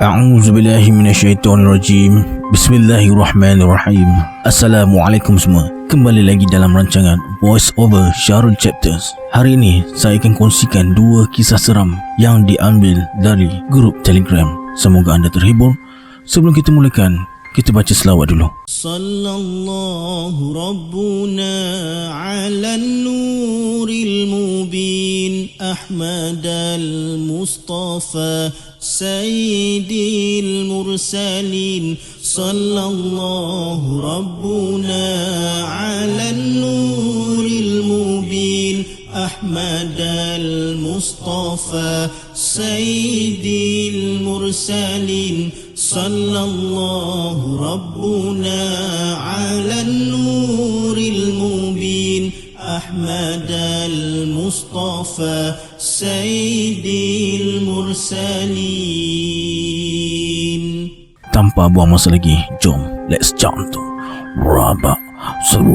A'udzubillahi minasyaitonirrajim. Bismillahirrahmanirrahim. Assalamualaikum semua. Kembali lagi dalam rancangan Voice Over Syarul Chapters. Hari ini saya akan kongsikan dua kisah seram yang diambil dari grup Telegram. Semoga anda terhibur. Sebelum kita mulakan, kita baca selawat dulu. Sallallahu Rabbuna ala nuril mubin Ahmad al-Mustafa Sayyidil Mursalin. Sallallahu Rabbuna ala nuril mubin Ahmad al-Mustafa Sayyidil Mursalin. Sallallahu Rabbuna ala nuril mubin Ahmad al-Mustafa Sayyidil Mursalin. Tanpa buang masa lagi, jom let's jump to Rabak Seram.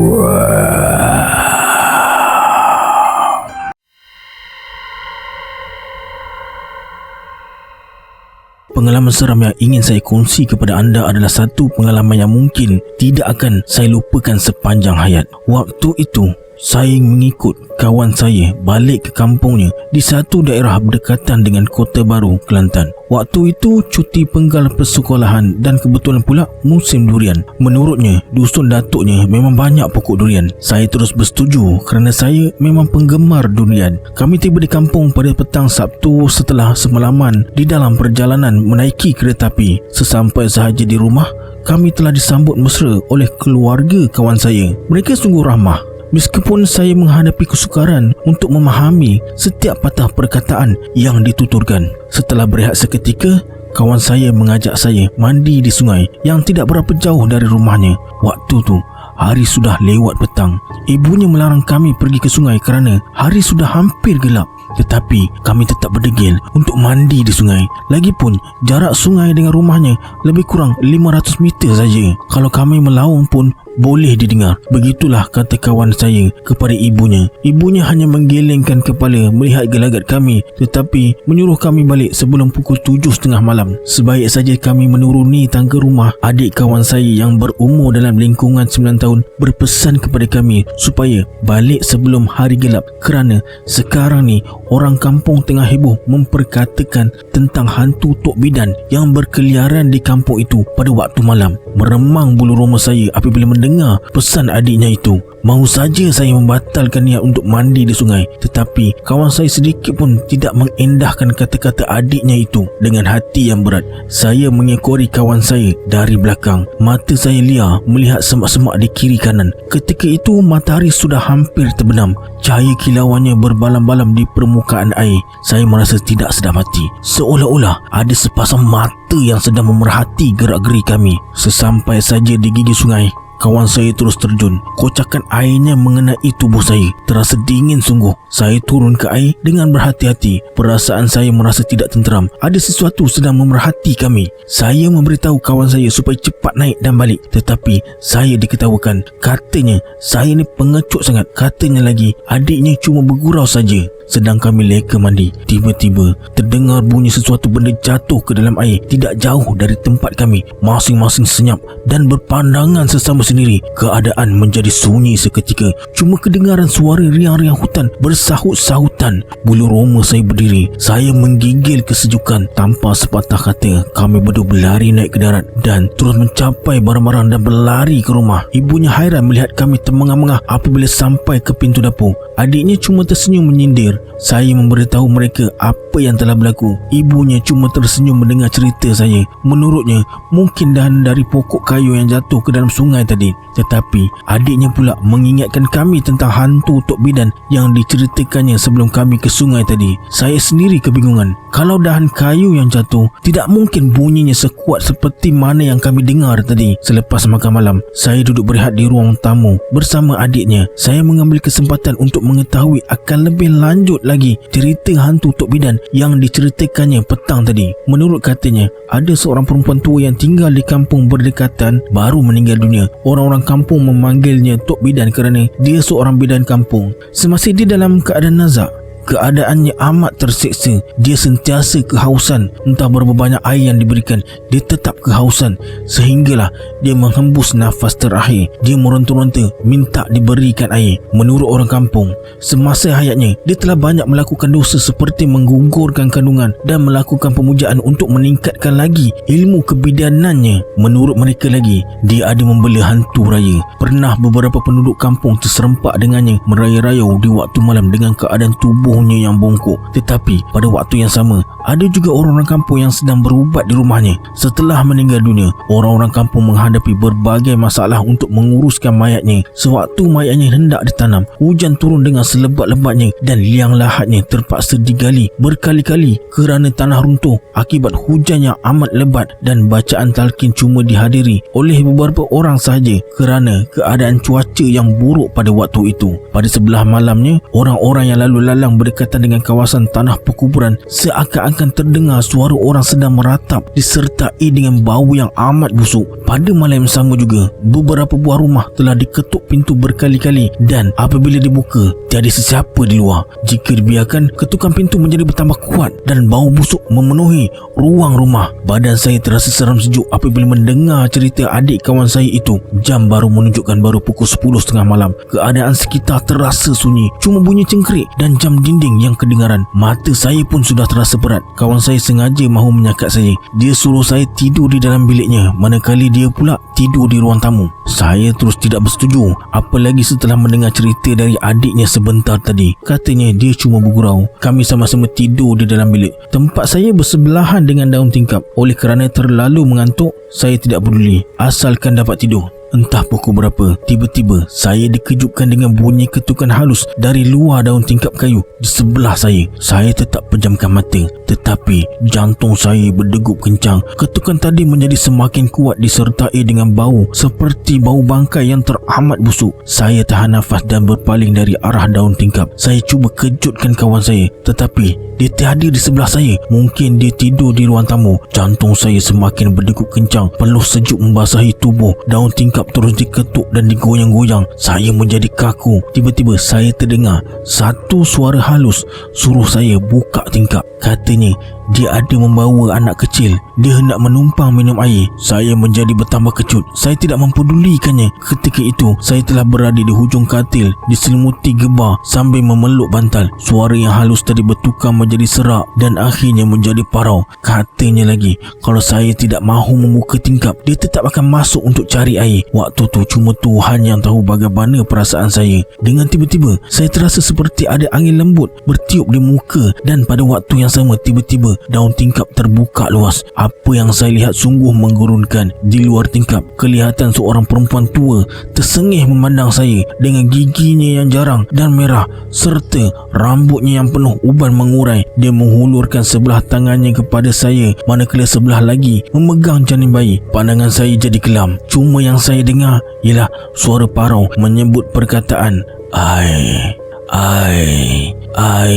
Pengalaman seram yang ingin saya kongsi kepada anda adalah satu pengalaman yang mungkin tidak akan saya lupakan sepanjang hayat. Waktu itu, saya mengikut kawan saya balik ke kampungnya di satu daerah berdekatan dengan Kota Baru, Kelantan. Waktu itu cuti penggal persekolahan dan kebetulan pula musim durian. Menurutnya, dusun datuknya memang banyak pokok durian. Saya terus bersetuju kerana saya memang penggemar durian. Kami tiba di kampung pada petang Sabtu setelah semalaman di dalam perjalanan menaiki kereta api. Sesampai sahaja di rumah, kami telah disambut mesra oleh keluarga kawan saya. Mereka sungguh ramah. Meskipun saya menghadapi kesukaran untuk memahami setiap patah perkataan yang dituturkan. Setelah berehat seketika, kawan saya mengajak saya mandi di sungai yang tidak berapa jauh dari rumahnya. Waktu tu, hari sudah lewat petang. Ibunya melarang kami pergi ke sungai kerana hari sudah hampir gelap. Tetapi kami tetap berdegil untuk mandi di sungai. Lagipun jarak sungai dengan rumahnya lebih kurang 500 meter saja. Kalau kami melaung pun boleh didengar. Begitulah kata kawan saya kepada ibunya. Ibunya hanya menggelengkan kepala melihat gelagat kami, tetapi menyuruh kami balik sebelum pukul 7.30 malam. Sebaik saja kami menuruni tangga rumah, adik kawan saya yang berumur dalam lingkungan 9 tahun berpesan kepada kami supaya balik sebelum hari gelap kerana sekarang ni orang kampung tengah heboh memperkatakan tentang hantu Tok Bidan yang berkeliaran di kampung itu pada waktu malam. Meremang bulu roma saya apabila mendengar pesan adiknya itu. Mahu saja saya membatalkan niat untuk mandi di sungai, tetapi kawan saya sedikit pun tidak mengendahkan kata-kata adiknya itu. Dengan hati yang berat, saya mengekori kawan saya dari belakang. Mata saya liar melihat semak-semak di kiri kanan. Ketika itu matahari sudah hampir terbenam. Cahaya kilauannya berbalam-balam di permukaan air. Saya merasa tidak sedap hati, seolah-olah ada sepasang mata yang sedang memerhati gerak-geri kami. Sesampai saja di gigi sungai, kawan saya terus terjun. Kocakan airnya mengenai tubuh saya. Terasa dingin sungguh. Saya turun ke air dengan berhati-hati. Perasaan saya merasa tidak tenteram. Ada sesuatu sedang memerhati kami. Saya memberitahu kawan saya supaya cepat naik dan balik, tetapi saya diketawakan. Katanya saya ni pengecut sangat. Katanya lagi adiknya cuma bergurau saja. Sedang kami leka mandi, tiba-tiba terdengar bunyi sesuatu benda jatuh ke dalam air tidak jauh dari tempat kami. Masing-masing senyap dan berpandangan sesama sendiri. Keadaan menjadi sunyi seketika. Cuma kedengaran suara riang-riang hutan bersahut-sahutan. Bulu roma saya berdiri. Saya menggigil kesejukan. Tanpa sepatah kata, kami berdua berlari naik ke darat dan terus mencapai barang-barang dan berlari ke rumah. Ibunya hairan melihat kami termengah-mengah apabila sampai ke pintu dapur. Adiknya cuma tersenyum menyindir. Saya memberitahu mereka apa yang telah berlaku. Ibunya cuma tersenyum mendengar cerita saya. Menurutnya, mungkin dahan dari pokok kayu yang jatuh ke dalam sungai tadi. Tetapi adiknya pula mengingatkan kami tentang hantu Tok Bidan yang diceritakannya sebelum kami ke sungai tadi. Saya sendiri kebingungan. Kalau dahan kayu yang jatuh, tidak mungkin bunyinya sekuat seperti mana yang kami dengar tadi. Selepas makan malam, saya duduk berehat di ruang tamu bersama adiknya. Saya mengambil kesempatan untuk mengetahui akan lebih lanjut lagi cerita hantu Tok Bidan yang diceritakannya petang tadi. Menurut katanya, ada seorang perempuan tua yang tinggal di kampung berdekatan baru meninggal dunia. Orang-orang kampung memanggilnya Tok Bidan kerana dia seorang bidan kampung. Semasa dia dalam keadaan nazak, keadaannya amat terseksa. Dia sentiasa kehausan. Entah berapa banyak air yang diberikan, dia tetap kehausan. Sehinggalah dia menghembus nafas terakhir. Dia meronta-ronta minta diberikan air. Menurut orang kampung, semasa hayatnya dia telah banyak melakukan dosa seperti menggugurkan kandungan dan melakukan pemujaan untuk meningkatkan lagi ilmu kebidanannya. Menurut mereka lagi, dia ada membela hantu raya. Pernah beberapa penduduk kampung terserempak dengannya meraya-rayau di waktu malam dengan keadaan tubuhnya yang bongkok. Tetapi pada waktu yang sama, ada juga orang-orang kampung yang sedang berubat di rumahnya. Setelah meninggal dunia, orang-orang kampung menghadapi berbagai masalah untuk menguruskan mayatnya. Sewaktu mayatnya hendak ditanam, hujan turun dengan selebat-lebatnya dan liang lahatnya terpaksa digali berkali-kali kerana tanah runtuh akibat hujan yang amat lebat, dan bacaan talqin cuma dihadiri oleh beberapa orang sahaja kerana keadaan cuaca yang buruk pada waktu itu. Pada sebelah malamnya, orang-orang yang lalu lalang berdekatan dengan kawasan tanah perkuburan seakan-akan terdengar suara orang sedang meratap disertai dengan bau yang amat busuk. Pada malam yang sama juga, beberapa buah rumah telah diketuk pintu berkali-kali dan apabila dibuka, tiada sesiapa di luar. Jika dibiarkan, ketukan pintu menjadi bertambah kuat dan bau busuk memenuhi ruang rumah. Badan saya terasa seram sejuk apabila mendengar cerita adik kawan saya itu. Jam baru menunjukkan baru pukul 10.30 malam. Keadaan sekitar terasa sunyi, cuma bunyi cengkerik dan jam dinding yang kedengaran. Mata saya pun sudah terasa berat. Kawan saya sengaja mahu menyakat saya. Dia suruh saya tidur di dalam biliknya, manakala dia pula tidur di ruang tamu. Saya terus tidak bersetuju, apalagi setelah mendengar cerita dari adiknya sebentar tadi. Katanya dia cuma bergurau. Kami sama-sama tidur di dalam bilik. Tempat saya bersebelahan dengan daun tingkap. Oleh kerana terlalu mengantuk, saya tidak peduli, asalkan dapat tidur. Entah pukul berapa, tiba-tiba saya dikejutkan dengan bunyi ketukan halus dari luar daun tingkap kayu di sebelah saya. Saya tetap pejamkan mata, tetapi jantung saya berdegup kencang. Ketukan tadi menjadi semakin kuat disertai dengan bau seperti bau bangkai yang teramat busuk. Saya tahan nafas dan berpaling dari arah daun tingkap. Saya cuba kejutkan kawan saya, tetapi dia tiada di sebelah saya. Mungkin dia tidur di ruang tamu. Jantung saya semakin berdegup kencang, peluh sejuk membasahi tubuh. Daun tingkap terus diketuk dan digoyang-goyang. Saya menjadi kaku. Tiba-tiba saya terdengar satu suara halus suruh saya buka tingkap. Katanya dia ada membawa anak kecil. Dia hendak menumpang minum air. Saya menjadi bertambah kecut. Saya tidak mempedulikannya. Ketika itu saya telah berada di hujung katil, diselimuti gebar sambil memeluk bantal. Suara yang halus tadi bertukar menjadi serak dan akhirnya menjadi parau. Katanya lagi, kalau saya tidak mahu membuka tingkap, dia tetap akan masuk untuk cari air. Waktu tu cuma Tuhan yang tahu bagaimana perasaan saya. Dengan tiba-tiba saya terasa seperti ada angin lembut bertiup di muka, dan pada waktu yang sama tiba-tiba daun tingkap terbuka luas. Apa yang saya lihat sungguh menggurunkan. Di luar tingkap, kelihatan seorang perempuan tua tersengih memandang saya dengan giginya yang jarang dan merah serta rambutnya yang penuh uban mengurai. Dia menghulurkan sebelah tangannya kepada saya, manakala sebelah lagi memegang janin bayi. Pandangan saya jadi kelam. Cuma yang saya dengar ialah suara parau menyebut perkataan ai, ai, ai,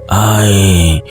ai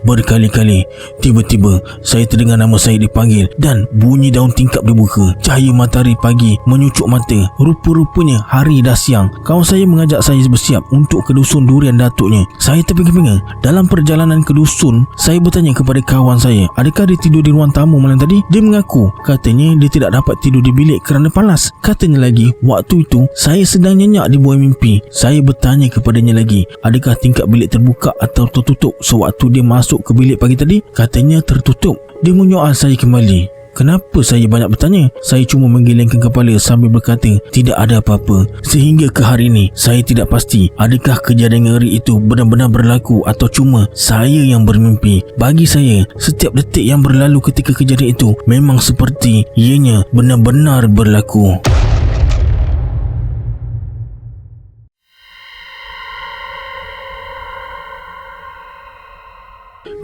berkali-kali. Tiba-tiba saya terdengar nama saya dipanggil dan bunyi daun tingkap dibuka. Cahaya matahari pagi menyucuk mata. Rupa-rupanya hari dah siang. Kawan saya mengajak saya bersiap untuk ke dusun durian datuknya. Saya terpinga-pinga. Dalam perjalanan ke dusun, saya bertanya kepada kawan saya, adakah dia tidur di ruang tamu malam tadi? Dia mengaku, katanya dia tidak dapat tidur di bilik kerana panas. Katanya lagi, waktu itu saya sedang nyenyak di buai mimpi. Saya bertanya kepadanya lagi, adakah tingkap bilik terbuka atau tertutup sewaktu dia masuk ke bilik pagi tadi? Katanya tertutup. Dia menyoal saya kembali. Kenapa saya banyak bertanya? Saya cuma menggelengkan kepala sambil berkata tidak ada apa-apa. Sehingga ke hari ini saya tidak pasti adakah kejadian ngeri itu benar-benar berlaku atau cuma saya yang bermimpi. Bagi saya, setiap detik yang berlalu ketika kejadian itu memang seperti ianya benar-benar berlaku.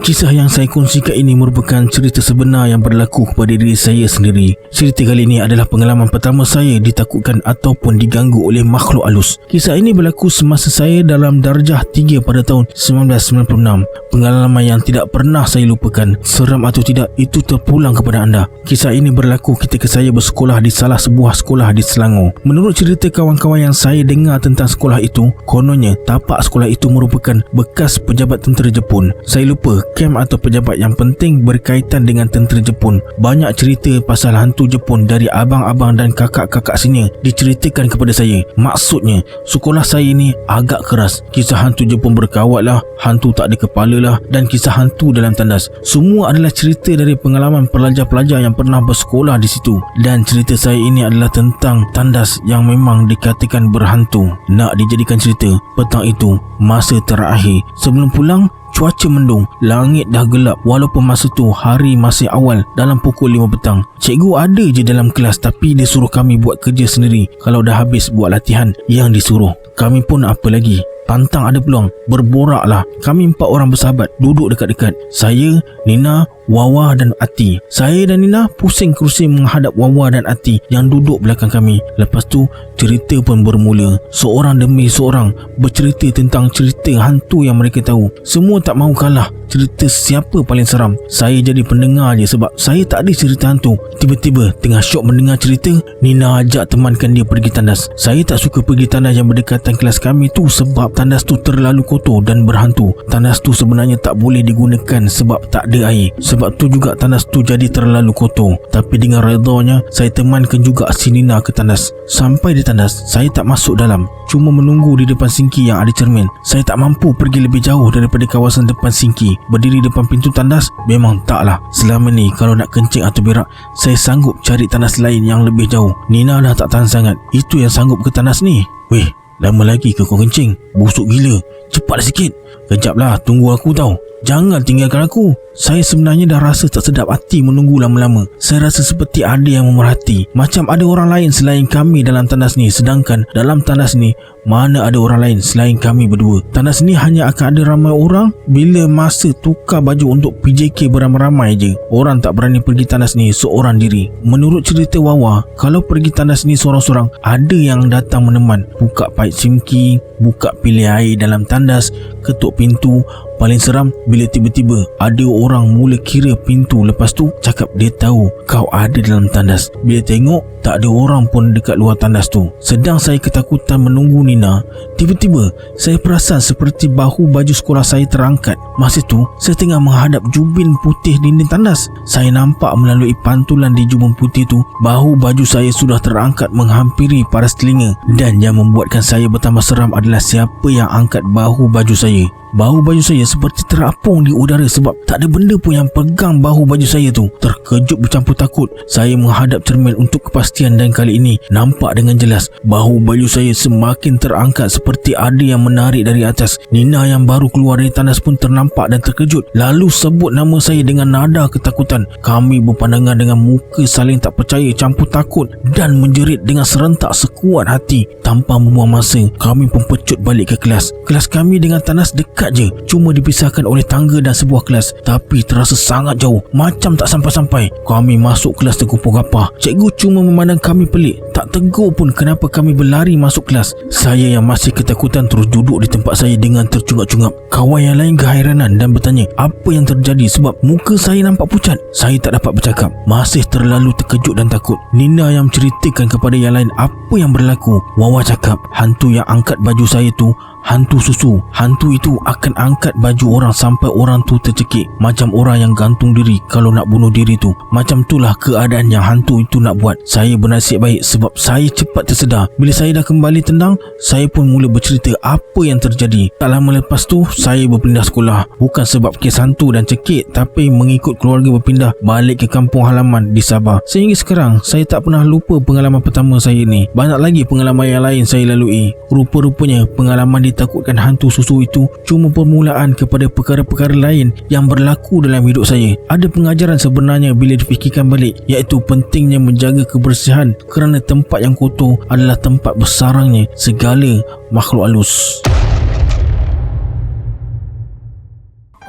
Kisah yang saya kongsikan ini merupakan cerita sebenar yang berlaku kepada diri saya sendiri. Cerita kali ini adalah pengalaman pertama saya ditakutkan ataupun diganggu oleh makhluk halus. Kisah ini berlaku semasa saya dalam darjah 3 pada tahun 1996. Pengalaman yang tidak pernah saya lupakan. Seram atau tidak, itu terpulang kepada anda. Kisah ini berlaku ketika saya bersekolah di salah sebuah sekolah di Selangor. Menurut cerita kawan-kawan yang saya dengar tentang sekolah itu, kononnya tapak sekolah itu merupakan bekas pejabat tentera Jepun. Saya lupa kem atau pejabat yang penting berkaitan dengan tentera Jepun. Banyak cerita pasal hantu Jepun dari abang-abang dan kakak-kakak senior diceritakan kepada saya. Maksudnya, sekolah saya ni agak keras. Kisah hantu Jepun berkawat lah, hantu tak ada kepala lah, dan kisah hantu dalam tandas. Semua adalah cerita dari pengalaman pelajar-pelajar yang pernah bersekolah di situ. Dan cerita saya ini adalah tentang tandas yang memang dikatakan berhantu. Nak dijadikan cerita, petang itu masa terakhir sebelum pulang, cuaca mendung, langit dah gelap. Walaupun masa tu hari masih awal, dalam pukul 5 petang. Cikgu ada je dalam kelas, tapi dia suruh kami buat kerja sendiri kalau dah habis buat latihan yang disuruh. Kami pun apa lagi, pantang ada peluang, berboraklah. Kami 4 orang bersahabat duduk dekat-dekat. Saya, Nina, Wawa dan Ati. Saya dan Nina pusing kerusi menghadap Wawa dan Ati yang duduk belakang kami. Lepas tu cerita pun bermula. Seorang demi seorang bercerita tentang cerita hantu yang mereka tahu. Semua tak mahu kalah cerita siapa paling seram. Saya jadi pendengar je sebab saya tak ada cerita hantu. Tiba-tiba tengah syok mendengar cerita, Nina ajak temankan dia pergi tandas. Saya tak suka pergi tandas yang berdekatan kelas kami tu sebab tandas tu terlalu kotor dan berhantu. Tandas tu sebenarnya tak boleh digunakan sebab tak ada air. Sebab tu juga tandas tu jadi terlalu kotor. Tapi dengan redanya, saya temankan juga si Nina ke tandas. Sampai di tandas, saya tak masuk dalam, cuma menunggu di depan sinki yang ada cermin. Saya tak mampu pergi lebih jauh daripada kawasan depan sinki. Berdiri depan pintu tandas, memang taklah. Selama ni kalau nak kencing atau berak, saya sanggup cari tandas lain yang lebih jauh. Nina dah tak tahan sangat. Itu yang sanggup ke tandas ni. Weh, lama lagi ke kau kencing? Busuk gila. Cepat sikit. Kejaplah, tunggu aku tau. Jangan tinggalkan aku. Saya sebenarnya dah rasa tak sedap hati menunggu lama-lama. Saya rasa seperti ada yang memerhati. Macam ada orang lain selain kami dalam tandas ni. Sedangkan dalam tandas ni, mana ada orang lain selain kami berdua. Tandas ni hanya akan ada ramai orang bila masa tukar baju untuk PJK beramai-ramai je. Orang tak berani pergi tandas ni seorang diri. Menurut cerita Wawa, kalau pergi tandas ni seorang-seorang, ada yang datang meneman. Buka paip simki, buka pilih air dalam tandas, ketuk pintu. Paling seram bila tiba-tiba ada orang mula kira pintu. Lepas tu cakap dia tahu kau ada dalam tandas. Bila tengok tak ada orang pun dekat luar tandas tu. Sedang saya ketakutan menunggu Nina, tiba-tiba saya perasan seperti bahu baju sekolah saya terangkat. Masa tu saya tengah menghadap jubin putih dinding tandas. Saya nampak melalui pantulan di jubin putih tu, bahu baju saya sudah terangkat menghampiri paras telinga. Dan yang membuatkan saya bertambah seram adalah siapa yang angkat bahu baju saya. Bahu baju saya seperti terapung di udara sebab tak ada benda pun yang pegang bahu baju saya tu. Terkejut bercampur takut, saya menghadap cermin untuk kepastian dan kali ini nampak dengan jelas bahu baju saya semakin terangkat seperti ada yang menarik dari atas. Nina yang baru keluar dari tandas pun ternampak dan terkejut, lalu sebut nama saya dengan nada ketakutan. Kami berpandangan dengan muka saling tak percaya campur takut dan menjerit dengan serentak sekuat hati. Tanpa membuang masa, kami pun pecut balik ke kelas. Kelas kami dengan tandas dekat je, cuma dipisahkan oleh tangga dan sebuah kelas, tapi terasa sangat jauh, macam tak sampai-sampai. Kami masuk kelas tergopoh gapah. Cikgu cuma memandang kami pelik, tak tegur pun kenapa kami berlari masuk kelas. Saya yang masih ketakutan terus duduk di tempat saya dengan tercungap-cungap. Kawan yang lain keheranan dan bertanya apa yang terjadi sebab muka saya nampak pucat. Saya tak dapat bercakap, masih terlalu terkejut dan takut. Nina yang menceritakan kepada yang lain apa yang berlaku. Wawa cakap hantu yang angkat baju saya tu hantu susu. Hantu itu akan angkat baju orang sampai orang tu tercekik, macam orang yang gantung diri kalau nak bunuh diri tu. Macam itulah keadaan yang hantu itu nak buat. Saya bernasib baik sebab saya cepat tersedar. Bila saya dah kembali tenang, saya pun mula bercerita apa yang terjadi. Tak lama lepas tu saya berpindah sekolah, bukan sebab kes hantu dan cekik, tapi mengikut keluarga berpindah balik ke kampung halaman di Sabah. Sehingga sekarang saya tak pernah lupa pengalaman pertama saya ni. Banyak lagi pengalaman yang lain saya lalui. Rupa-rupanya pengalaman ditakutkan hantu susu itu cuma permulaan kepada perkara-perkara lain yang berlaku dalam hidup saya. Ada pengajaran sebenarnya bila difikirkan balik, iaitu pentingnya menjaga kebersihan kerana tempat yang kotor adalah tempat bersarangnya segala makhluk halus.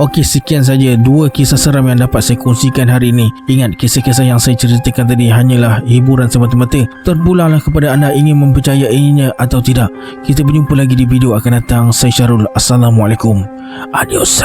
Okey, sekian saja 2 kisah seram yang dapat saya kongsikan hari ini. Ingat, kisah-kisah yang saya ceritakan tadi hanyalah hiburan semata-mata. Terpulanglah kepada anda ingin mempercayainya atau tidak. Kita berjumpa lagi di video akan datang. Saya Syarul. Assalamualaikum. Adios.